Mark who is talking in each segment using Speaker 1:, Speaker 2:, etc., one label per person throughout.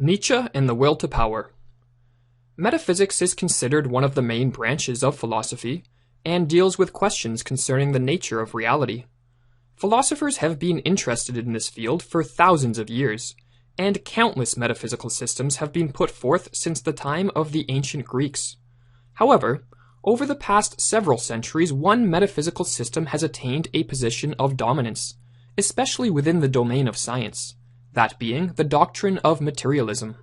Speaker 1: Nietzsche and the Will to Power. Metaphysics is considered one of the main branches of philosophy and deals with questions concerning the nature of reality. Philosophers have been interested in this field for thousands of years, and countless metaphysical systems have been put forth since the time of the ancient Greeks. However, over the past several centuries, one metaphysical system has attained a position of dominance, especially within the domain of science, that being the doctrine of materialism.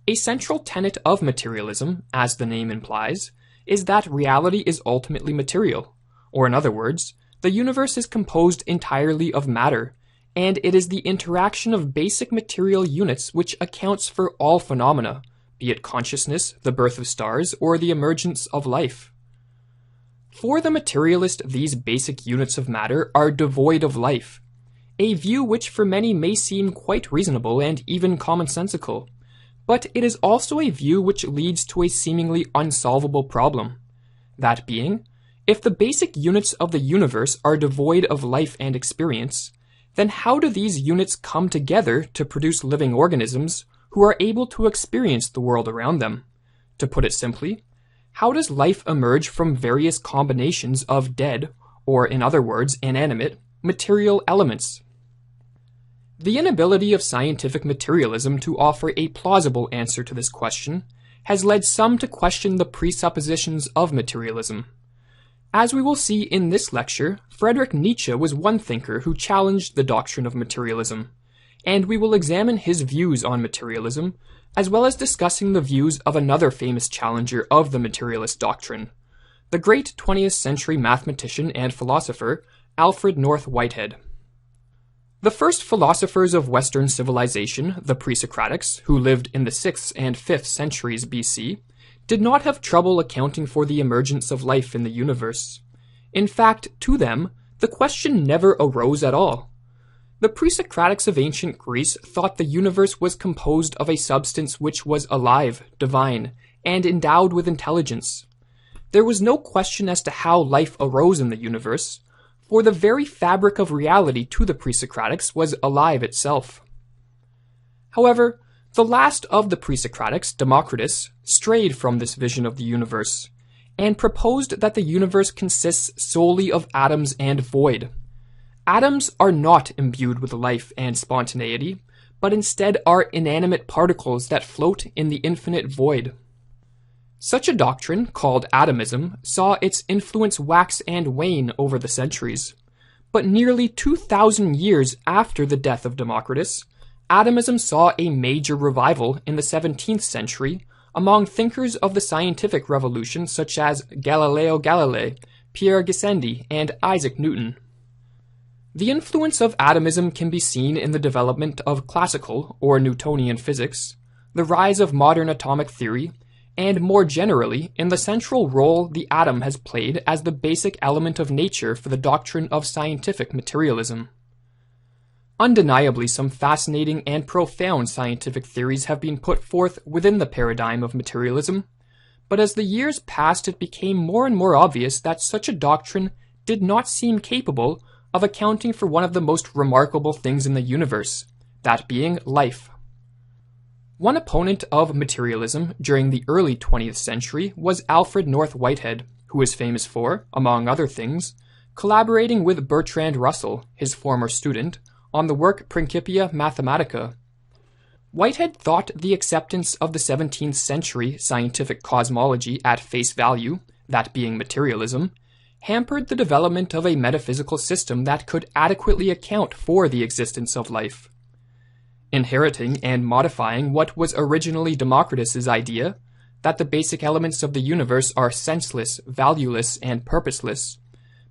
Speaker 1: A central tenet of materialism, as the name implies, is that reality is ultimately material, or in other words, the universe is composed entirely of matter, and it is the interaction of basic material units which accounts for all phenomena, be it consciousness, the birth of stars, or the emergence of life. For the materialist, these basic units of matter are devoid of life, a view which for many may seem quite reasonable and even commonsensical, but it is also a view which leads to a seemingly unsolvable problem. That being, if the basic units of the universe are devoid of life and experience, then how do these units come together to produce living organisms who are able to experience the world around them? To put it simply, how does life emerge from various combinations of dead, or in other words, inanimate, material elements? The inability of scientific materialism to offer a plausible answer to this question has led some to question the presuppositions of materialism. As we will see in this lecture, Friedrich Nietzsche was one thinker who challenged the doctrine of materialism, and we will examine his views on materialism, as well as discussing the views of another famous challenger of the materialist doctrine, the great 20th century mathematician and philosopher Alfred North Whitehead. The first philosophers of Western civilization, the pre-Socratics, who lived in the 6th and 5th centuries BC, did not have trouble accounting for the emergence of life in the universe. In fact, to them, the question never arose at all. The pre-Socratics of ancient Greece thought the universe was composed of a substance which was alive, divine, and endowed with intelligence. There was no question as to how life arose in the universe, for the very fabric of reality to the pre-Socratics was alive itself. However, the last of the pre-Socratics, Democritus, strayed from this vision of the universe, and proposed that the universe consists solely of atoms and void. Atoms are not imbued with life and spontaneity, but instead are inanimate particles that float in the infinite void. Such a doctrine, called atomism, saw its influence wax and wane over the centuries. But nearly 2,000 years after the death of Democritus, atomism saw a major revival in the 17th century among thinkers of the scientific revolution such as Galileo Galilei, Pierre Gassendi, and Isaac Newton. The influence of atomism can be seen in the development of classical or Newtonian physics, the rise of modern atomic theory, and more generally, in the central role the atom has played as the basic element of nature for the doctrine of scientific materialism. Undeniably, some fascinating and profound scientific theories have been put forth within the paradigm of materialism, but as the years passed it became more and more obvious that such a doctrine did not seem capable of accounting for one of the most remarkable things in the universe, that being life. One opponent of materialism during the early 20th century was Alfred North Whitehead, who is famous for, among other things, collaborating with Bertrand Russell, his former student, on the work Principia Mathematica. Whitehead thought the acceptance of the 17th century scientific cosmology at face value, that being materialism, hampered the development of a metaphysical system that could adequately account for the existence of life. Inheriting and modifying what was originally Democritus's idea, that the basic elements of the universe are senseless, valueless, and purposeless,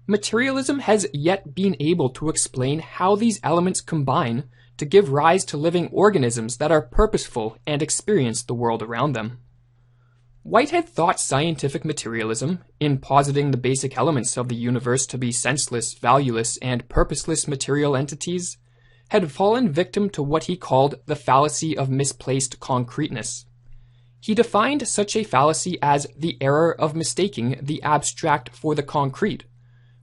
Speaker 1: materialism has yet been able to explain how these elements combine to give rise to living organisms that are purposeful and experience the world around them. Whitehead thought scientific materialism, in positing the basic elements of the universe to be senseless, valueless, and purposeless material entities, had fallen victim to what he called the fallacy of misplaced concreteness. He defined such a fallacy as the error of mistaking the abstract for the concrete,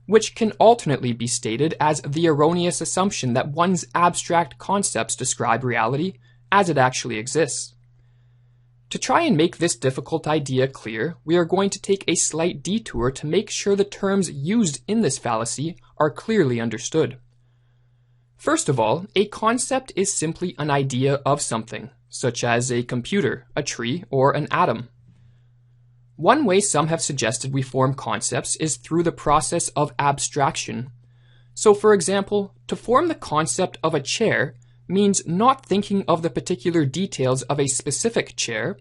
Speaker 1: which can alternately be stated as the erroneous assumption that one's abstract concepts describe reality as it actually exists. To try and make this difficult idea clear, we are going to take a slight detour to make sure the terms used in this fallacy are clearly understood. First of all, a concept is simply an idea of something, such as a computer, a tree, or an atom. One way some have suggested we form concepts is through the process of abstraction. So, for example, to form the concept of a chair means not thinking of the particular details of a specific chair,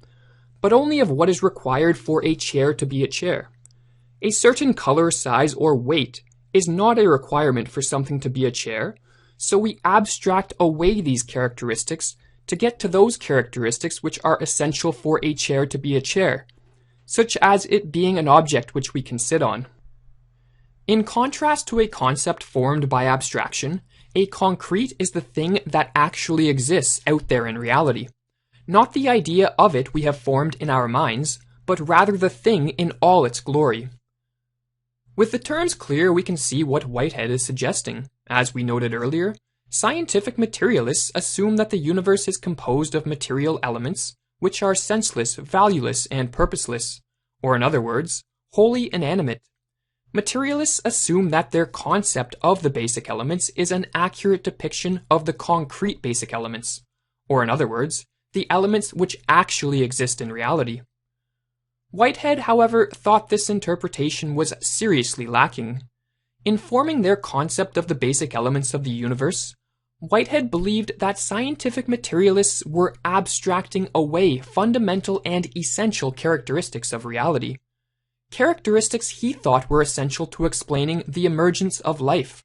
Speaker 1: but only of what is required for a chair to be a chair. A certain color, size, or weight is not a requirement for something to be a chair, so we abstract away these characteristics to get to those characteristics which are essential for a chair to be a chair, such as it being an object which we can sit on. In contrast to a concept formed by abstraction, a concrete is the thing that actually exists out there in reality. Not the idea of it we have formed in our minds, but rather the thing in all its glory. With the terms clear, we can see what Whitehead is suggesting. As we noted earlier, scientific materialists assume that the universe is composed of material elements which are senseless, valueless, and purposeless, or in other words, wholly inanimate. Materialists assume that their concept of the basic elements is an accurate depiction of the concrete basic elements, or in other words, the elements which actually exist in reality. Whitehead, however, thought this interpretation was seriously lacking. In forming their concept of the basic elements of the universe, Whitehead believed that scientific materialists were abstracting away fundamental and essential characteristics of reality. Characteristics he thought were essential to explaining the emergence of life.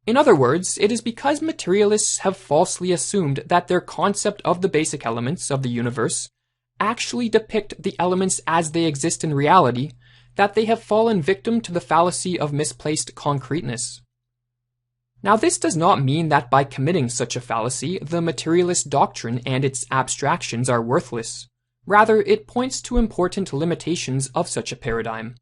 Speaker 1: In other words, it is because materialists have falsely assumed that their concept of the basic elements of the universe actually depict the elements as they exist in reality that they have fallen victim to the fallacy of misplaced concreteness. Now, this does not mean that by committing such a fallacy, the materialist doctrine and its abstractions are worthless. Rather, it points to important limitations of such a paradigm.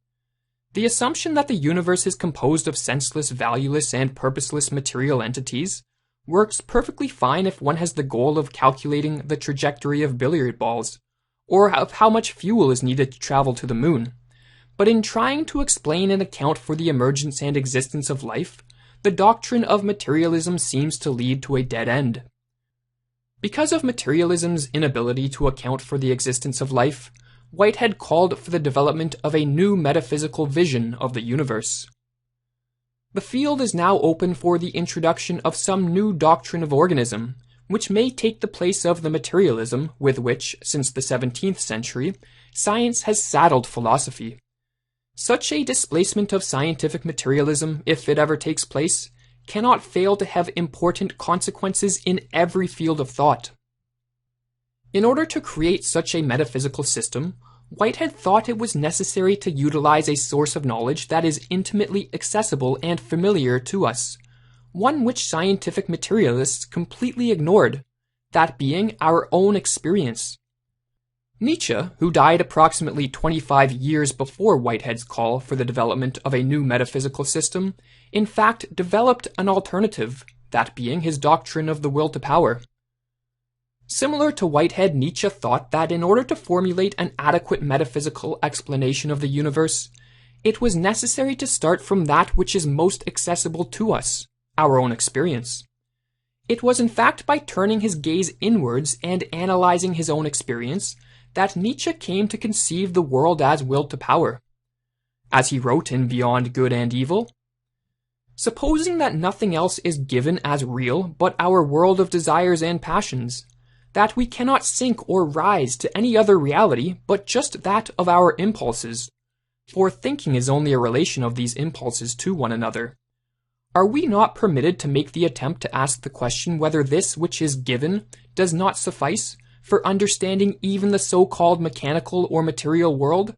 Speaker 1: The assumption that the universe is composed of senseless, valueless, and purposeless material entities works perfectly fine if one has the goal of calculating the trajectory of billiard balls, or of how much fuel is needed to travel to the moon. But in trying to explain and account for the emergence and existence of life, the doctrine of materialism seems to lead to a dead end. Because of materialism's inability to account for the existence of life, Whitehead called for the development of a new metaphysical vision of the universe. The field is now open for the introduction of some new doctrine of organism, which may take the place of the materialism with which, since the 17th century, science has saddled philosophy. Such a displacement of scientific materialism, if it ever takes place, cannot fail to have important consequences in every field of thought. In order to create such a metaphysical system, Whitehead thought it was necessary to utilize a source of knowledge that is intimately accessible and familiar to us, one which scientific materialists completely ignored, that being our own experience. Nietzsche, who died approximately 25 years before Whitehead's call for the development of a new metaphysical system, in fact developed an alternative, that being his doctrine of the will to power. Similar to Whitehead, Nietzsche thought that in order to formulate an adequate metaphysical explanation of the universe, it was necessary to start from that which is most accessible to us, our own experience. It was in fact by turning his gaze inwards and analyzing his own experience that Nietzsche came to conceive the world as will to power. As he wrote in Beyond Good and Evil, "Supposing that nothing else is given as real but our world of desires and passions, that we cannot sink or rise to any other reality but just that of our impulses, for thinking is only a relation of these impulses to one another. Are we not permitted to make the attempt to ask the question whether this which is given does not suffice for understanding even the so-called mechanical or material world?"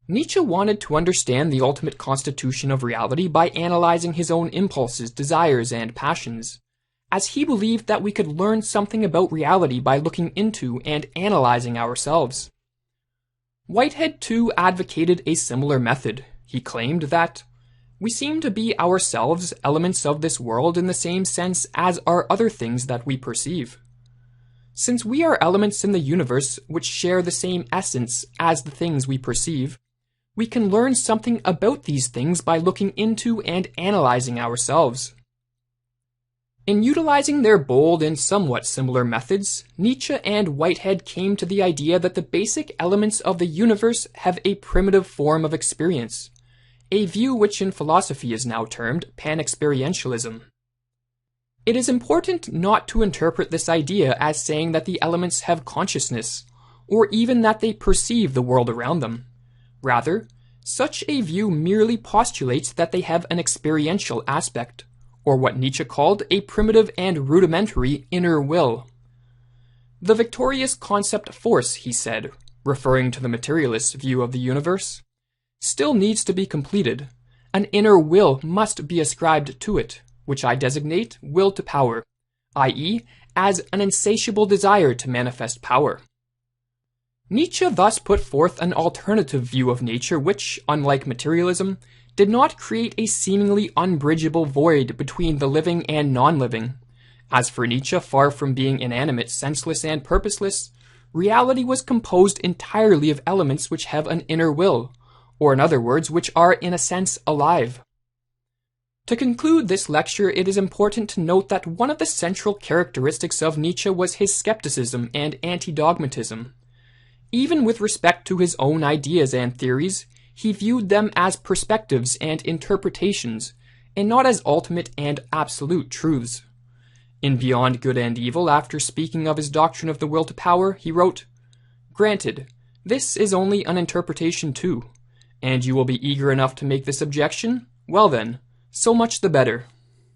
Speaker 1: Nietzsche wanted to understand the ultimate constitution of reality by analyzing his own impulses, desires, and passions, as he believed that we could learn something about reality by looking into and analyzing ourselves. Whitehead too advocated a similar method. He claimed that We seem to be ourselves elements of this world in the same sense as are other things that we perceive. Since we are elements in the universe which share the same essence as the things we perceive, we can learn something about these things by looking into and analyzing ourselves. In utilizing their bold and somewhat similar methods, Nietzsche and Whitehead came to the idea that the basic elements of the universe have a primitive form of experience, a view which in philosophy is now termed panexperientialism. It is important not to interpret this idea as saying that the elements have consciousness, or even that they perceive the world around them. Rather, such a view merely postulates that they have an experiential aspect, or what Nietzsche called a primitive and rudimentary inner will. The victorious concept force, he said, referring to the materialist view of the universe, still needs to be completed. An inner will must be ascribed to it, which I designate will to power, i.e., as an insatiable desire to manifest power. Nietzsche thus put forth an alternative view of nature which, unlike materialism, did not create a seemingly unbridgeable void between the living and non-living. As for Nietzsche, far from being inanimate, senseless, and purposeless, reality was composed entirely of elements which have an inner will, or in other words, which are in a sense alive. To conclude this lecture, it is important to note that one of the central characteristics of Nietzsche was his skepticism and anti-dogmatism. Even with respect to his own ideas and theories, he viewed them as perspectives and interpretations, and not as ultimate and absolute truths. In Beyond Good and Evil, after speaking of his doctrine of the will to power, he wrote, "Granted, this is only an interpretation too, and you will be eager enough to make this objection? Well then, so much the better.